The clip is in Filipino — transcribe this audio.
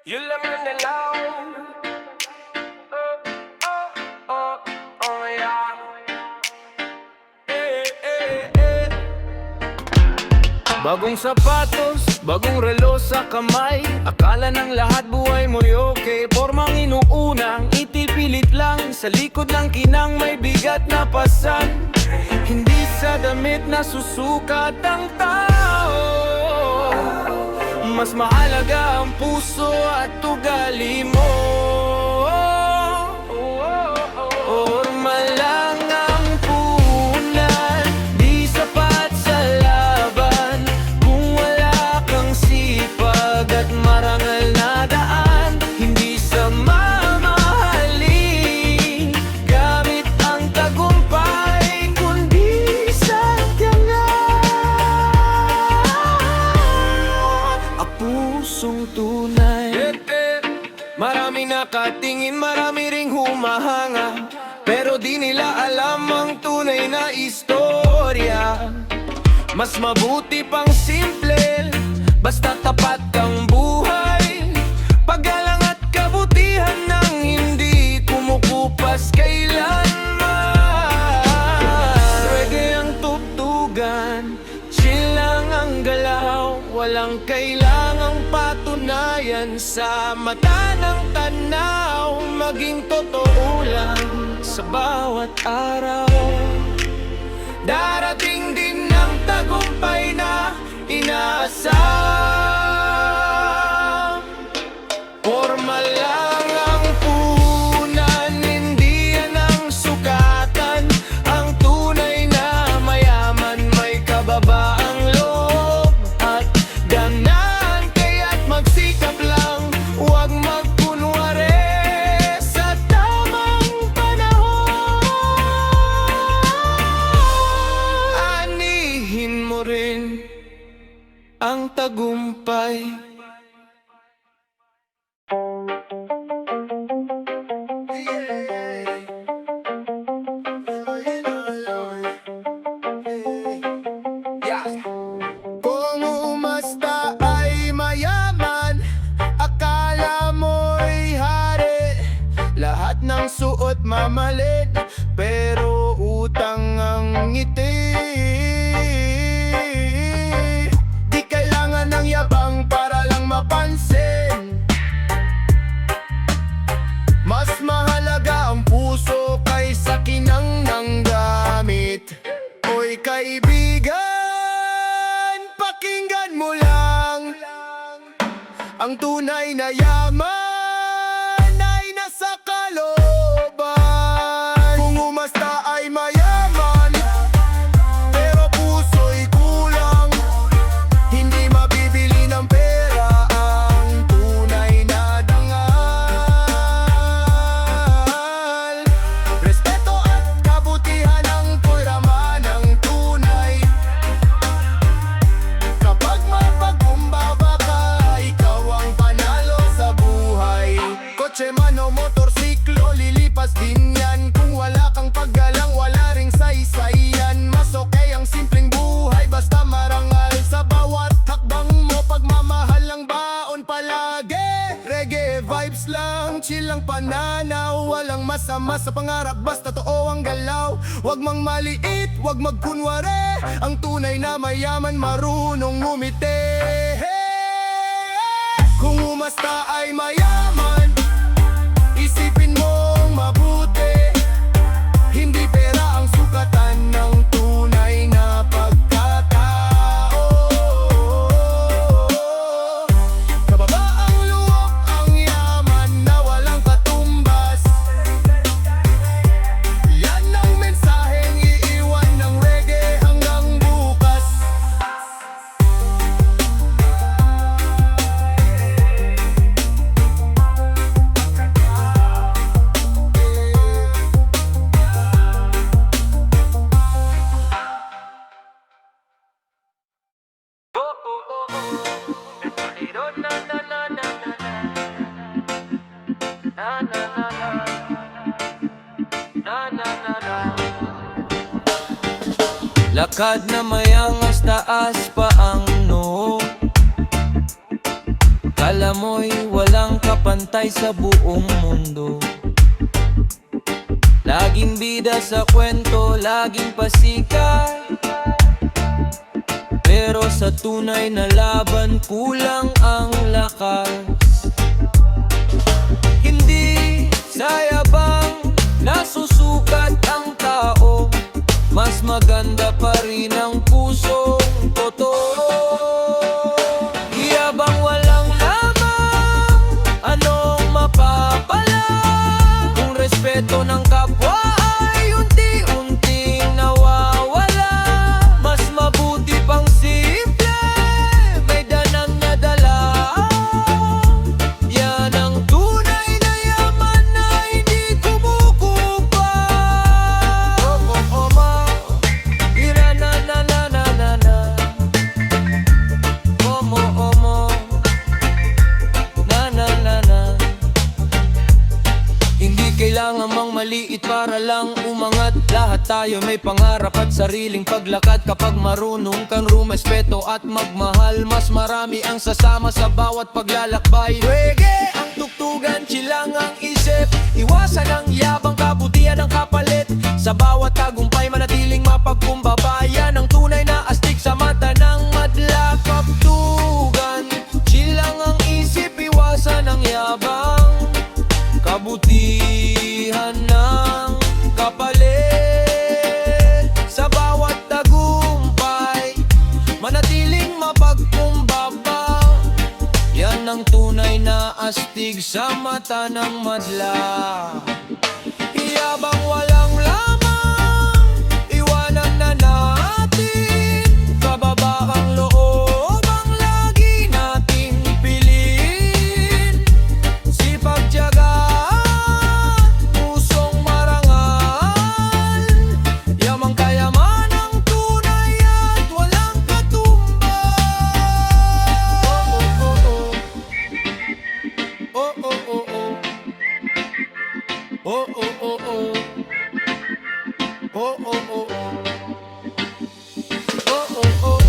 You lang ang nalaw. Yeah. Bagong sapatos, bagong relo sa kamay. Akala ng lahat buhay mo'y okay. Formang inuunang, itipilit lang. Sa likod ng kinang may bigat na pasan. Hindi sa damit na susukat ang tao. Mas mahalaga ang puso at ugali mo. Orma lang ang punan, di sapat sa laban. Kung wala kang sipag at marangal na daan, hindi sa mamahalin gamit ang tagumpay, kundi sa tiyangan. Ang pusong tunay. Maraming nakatingin, marami ring humahanga, pero di nila alam ang tunay na istorya. Mas mabuti pang simple, basta tapat kang buhay. Paggalang at kabutihan nang hindi kumukupas kailanman. Reggae ang tugtugan, chill lang ang galaw. Walang kailangang patunayan sa mata ng tanaw. Maging totoo lang sa bawat araw. Darating din ang tagumpay na inaasam. Forma lang ang punan, hindi yan ang sukatan. Ang tunay na mayaman may kababaang loob at ganan. Kaya't magsikap lang, huwag magkunwari sa tamang panahon. Anihin mo rin ang tagumpay. Kung umasta ay mayaman, akala mo'y hari. Lahat ng suot mamalit, pero utang ang ngiti. Di kailangan ng yabang para lang mapansin. Mas mahalaga ang puso kaysa kinang ng gamit. Oy kaibigan, pakinggan mo lang. Ang tunay na yaman ay nasa kalooban. Kung umasta ay mayaman, pero puso'y kulang. Hindi mabibili ng pera ang tunay na dangal. Respeto at kabutihan ang puraman ng tunay. Kapag mapagkumbaba ka, ikaw ang panalo sa buhay. Kotse man o motorsiklo, lilipas din yan. Kung wala kang paggalang, wala ring saysay-yan. Mas okay ang simpleng buhay, basta marangal sa bawat hakbang mo. Pagmamahal ang baon palagi. Reggae vibes lang, chill ang pananaw. Walang masama sa pangarap, basta totoo ang galaw. Huwag mang maliit, huwag magkunwari. Ang tunay na mayaman, marunong ngumiti. Kung umasta ay mayaman, isipin mong mabuti. Hindi pera ang sukatan ng tunay na pagkatao. Kababaang loob ang yaman na walang katumbas. Yan ang mensaheng iiwan ng reggae hanggang bukas. Lakad na mayangas, taas pa ang noo. Kala mo'y walang walang kapantay sa buong mundo. Laging bida sa kwento, laging pasikat, pero sa tunay na laban kulang ang lakas. Hindi sa yabang nasusukat ang tao, mas maganda pa rin ang pusong totoo. Yabang walang lamang, anong mapapala kung respeto ng kapwa ay unti-unting nawawala? Mas mabuti pang simple, may danang nadala. Yan ang tunay na yaman na hindi kumukupa. Ira na na na na na na. Omo omo na na na na. Hindi kailangan mang maliit para lang umangat. Lahat tayo may pangarap at sariling paglakad. Kapag marunong kang rumespeto at magmahal, mas marami ang sasama sa bawat paglalakbay. Reggae ang tugtugan, chilang ang isip, iwasan ang yabang, kabutihan ang kapalit. Sa bawat tagumpay manatiling mapagkumbaba. Yan ang tunay na astig sa mata ng madla. Kaptugan, chilang ang isip, iwasan ang yabang, kabutihan ng kapalit. Sa bawat tagumpay manatiling mapagkumbaba. Yan ang tunay na astig sa mata ng madla. Yabang walang lamang, iwanan na natin. Kababakang loob ang lagi nating piliin. Sipag, tiyaga, pusong marangal. Yamang kayamanang tunay at walang katumbas. Oh oh oh oh. Oh oh oh oh. Oh oh oh oh. Oh oh oh.